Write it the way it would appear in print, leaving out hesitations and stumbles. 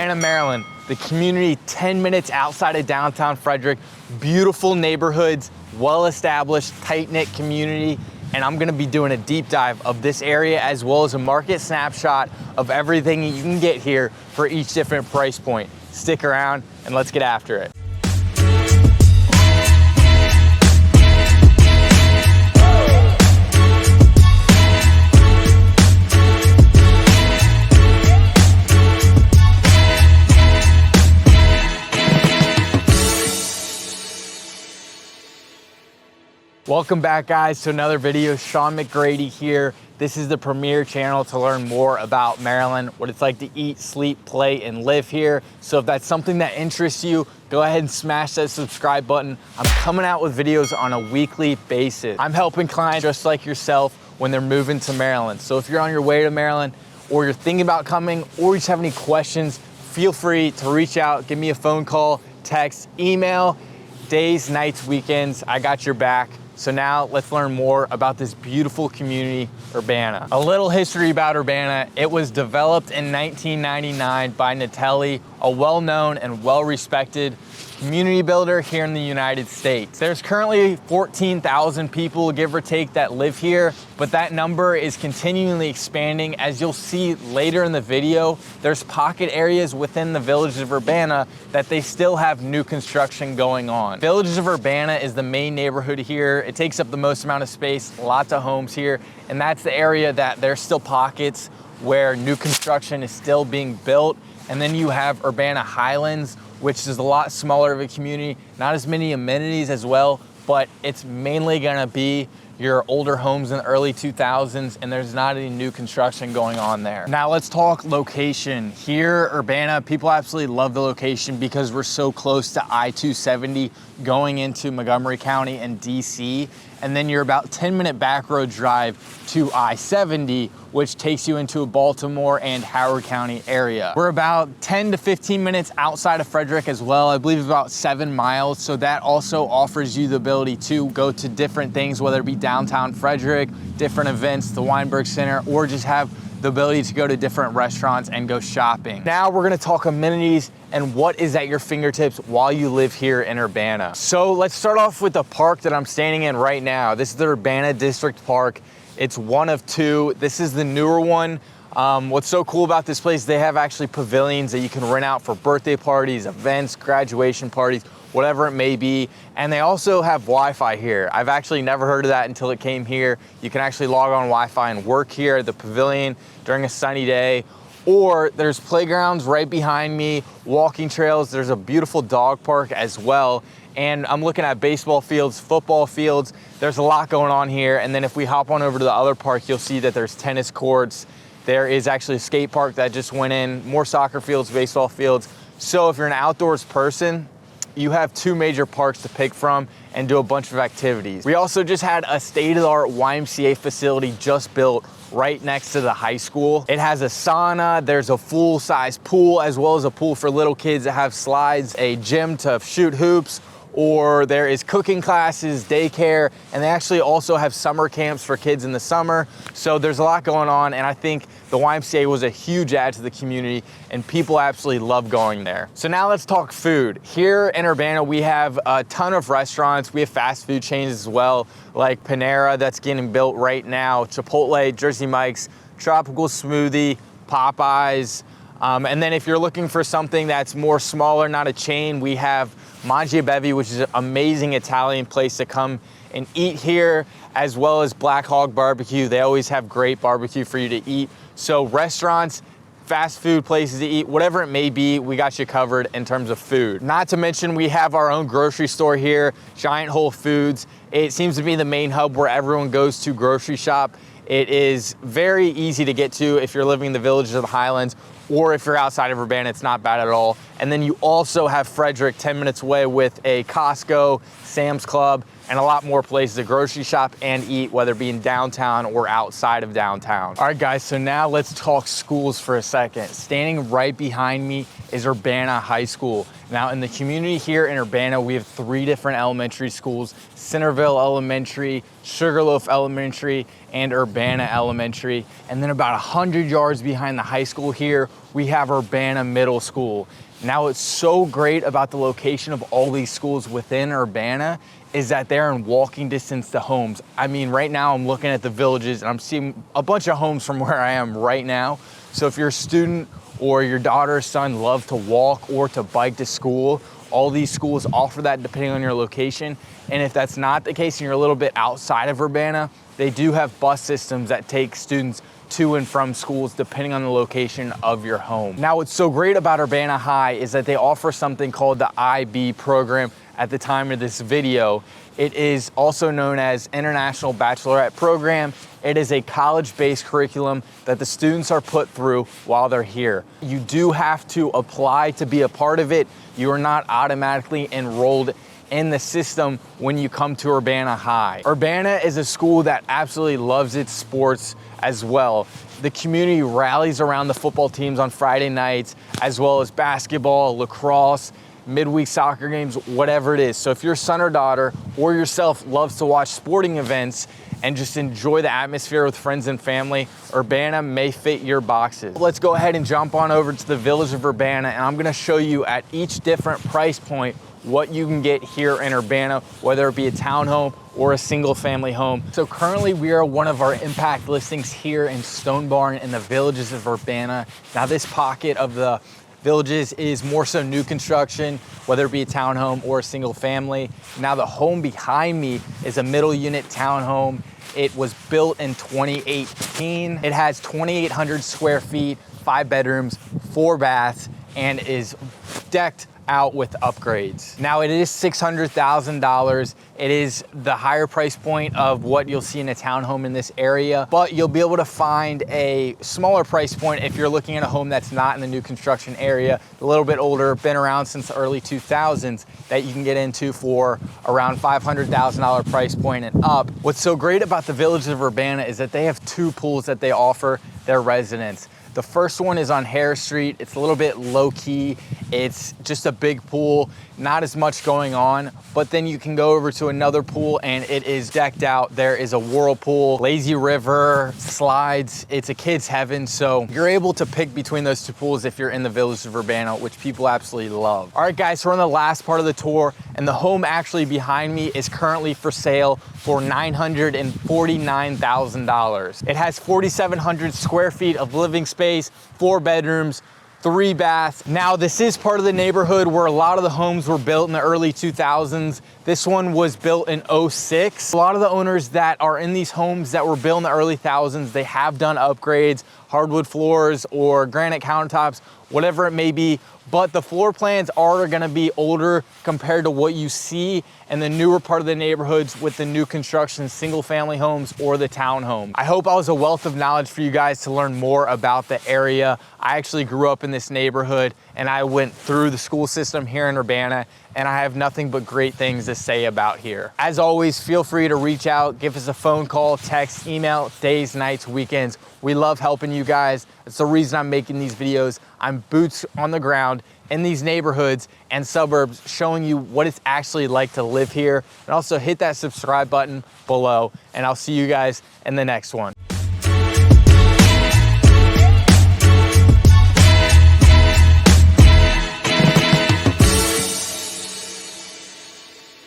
Urbana, Maryland, the community 10 minutes outside of downtown Frederick. Beautiful neighborhoods, well-established, tight-knit community. And I'm gonna be doing a deep dive of this area as well as a market snapshot of everything you can get here for each different price point. Stick around and let's get after it. Welcome back, guys, to another video. Sean McGrady here. This is the premier channel to learn more about Maryland, what it's like to eat, sleep, play, and live here. So if that's something that interests you, go ahead and smash that subscribe button. I'm coming out with videos on a weekly basis. I'm helping clients just like yourself when they're moving to Maryland. So if you're on your way to Maryland, or you're thinking about coming, or you just have any questions, feel free to reach out, give me a phone call, text, email, days, nights, weekends, I got your back. So now let's learn more about this beautiful community, Urbana. A little history about Urbana. It was developed in 1999 by Natelli, a well-known and well-respected community builder here in the United States. There's currently 14,000 people, give or take, that live here, but that number is continually expanding. As you'll see later in the video, there's pocket areas within the Village of Urbana that they still have new construction going on. Village of Urbana is the main neighborhood here. It takes up the most amount of space, lots of homes here, and that's the area that there's still pockets where new construction is still being built. And then you have Urbana Highlands, which is a lot smaller of a community, not as many amenities as well, but it's mainly gonna be your older homes in the early 2000s, and there's not any new construction going on there. Now let's talk location. Here, Urbana, people absolutely love the location because we're so close to I-270 going into Montgomery County and DC, and then you're about 10-minute back road drive to I-70, which takes you into a Baltimore and Howard County area. We're about 10 to 15 minutes outside of Frederick as well. I believe about 7 miles. So that also offers you the ability to go to different things, whether it be downtown Frederick, different events, the Weinberg Center, or just have the ability to go to different restaurants and go shopping. Now we're gonna talk amenities and what is at your fingertips while you live here in Urbana. So let's start off with the park that I'm standing in right now. This is the Urbana District Park. It's one of two. This is the newer one. What's so cool about this place, they have actually pavilions that you can rent out for birthday parties, events, graduation parties, whatever it may be. And they also have Wi-Fi here. I've actually never heard of that until it came here. You can actually log on Wi-Fi and work here at the pavilion during a sunny day. Or there's playgrounds right behind me, walking trails. There's a beautiful dog park as well. And I'm looking at baseball fields, football fields. There's a lot going on here. And then if we hop on over to the other park, you'll see that there's tennis courts. There is actually a skate park that just went in, more soccer fields, baseball fields. So if you're an outdoors person, you have two major parks to pick from and do a bunch of activities. We also just had a state-of-the-art YMCA facility just built right next to the high school. It has a sauna, there's a full-size pool, as well as a pool for little kids that have slides, a gym to shoot hoops, or there is cooking classes, daycare, and they actually also have summer camps for kids in the summer. So there's a lot going on, and I think the YMCA was a huge add to the community, and people absolutely love going there. So now let's talk food. Here in Urbana, we have a ton of restaurants. We have fast food chains as well, like Panera that's getting built right now, Chipotle, Jersey Mike's, Tropical Smoothie, Popeyes. And then if you're looking for something that's more smaller, not a chain, we have Mangia Bevi, which is an amazing Italian place to come and eat here, as well as Black Hog Barbecue. They always have great barbecue for you to eat. So restaurants, fast food places to eat, whatever it may be, we got you covered in terms of food. Not to mention we have our own grocery store here, Giant Whole Foods. It seems to be the main hub where everyone goes to grocery shop. It is very easy to get to if you're living in the Villages of the Highlands, or if you're outside of Urbana, it's not bad at all. And then you also have Frederick 10 minutes away with a Costco, Sam's Club, and a lot more places to grocery shop and eat, whether it be in downtown or outside of downtown. All right, guys, so now let's talk schools for a second. Standing right behind me is Urbana High School. Now, in the community here in Urbana, we have 3 different elementary schools: Centerville Elementary, Sugarloaf Elementary, and Urbana Elementary. And then about 100 yards behind the high school here, we have Urbana Middle School. Now, what's so great about the location of all these schools within Urbana is that they're in walking distance to homes. I mean, right now I'm looking at the Villages and I'm seeing a bunch of homes from where I am right now. So if you're a student or your daughter or son love to walk or to bike to school, all these schools offer that depending on your location. And if that's not the case and you're a little bit outside of Urbana, they do have bus systems that take students to and from schools depending on the location of your home. Now, what's so great about Urbana High is that they offer something called the IB program at the time of this video. It is also known as International Baccalaureate Program. It is a college-based curriculum that the students are put through while they're here. You do have to apply to be a part of it. You are not automatically enrolled in the system when you come to Urbana High. Urbana is a school that absolutely loves its sports as well. The community rallies around the football teams on Friday nights, as well as basketball, lacrosse, midweek soccer games, whatever it is. So if your son or daughter or yourself loves to watch sporting events and just enjoy the atmosphere with friends and family, Urbana may fit your boxes. Let's go ahead and jump on over to the Village of Urbana, and I'm gonna show you at each different price point what you can get here in Urbana, whether it be a townhome or a single family home. So currently we are one of our impact listings here in Stone Barn in the Villages of Urbana. Now, this pocket of the Villages is more so new construction, whether it be a townhome or a single family. Now, the home behind me is a middle unit townhome. It was built in 2018. It has 2,800 square feet, 5 bedrooms, 4 baths, and is decked out with upgrades. Now, it is $600,000. It is the higher price point of what you'll see in a townhome in this area, but you'll be able to find a smaller price point if you're looking at a home that's not in the new construction area, a little bit older, been around since the early 2000s, that you can get into for around $500,000 price point and up. What's so great about the Village of Urbana is that they have 2 pools that they offer their residents. The first one is on Harris Street. It's a little bit low key. It's just a big pool, not as much going on, but then you can go over to another pool and it is decked out. There is a whirlpool, lazy river, slides. It's a kid's heaven. So you're able to pick between those 2 pools if you're in the Village of Urbana, which people absolutely love. All right, guys, so we're on the last part of the tour, and the home actually behind me is currently for sale for $949,000. It has 4,700 square feet of living space, 4 bedrooms, 3 baths. Now, this is part of the neighborhood where a lot of the homes were built in the early 2000s. This one was built in 06. A lot of the owners that are in these homes that were built in the early thousands, they have done upgrades, hardwood floors or granite countertops, whatever it may be, but the floor plans are gonna be older compared to what you see in the newer part of the neighborhoods with the new construction, single family homes or the townhome. I hope I was a wealth of knowledge for you guys to learn more about the area. I actually grew up in this neighborhood and I went through the school system here in Urbana, and I have nothing but great things to say about here. As always, feel free to reach out, give us a phone call, text, email, days, nights, weekends. We love helping you guys. It's the reason I'm making these videos. I'm boots on the ground in these neighborhoods and suburbs, showing you what it's actually like to live here. And also hit that subscribe button below, and I'll see you guys in the next one.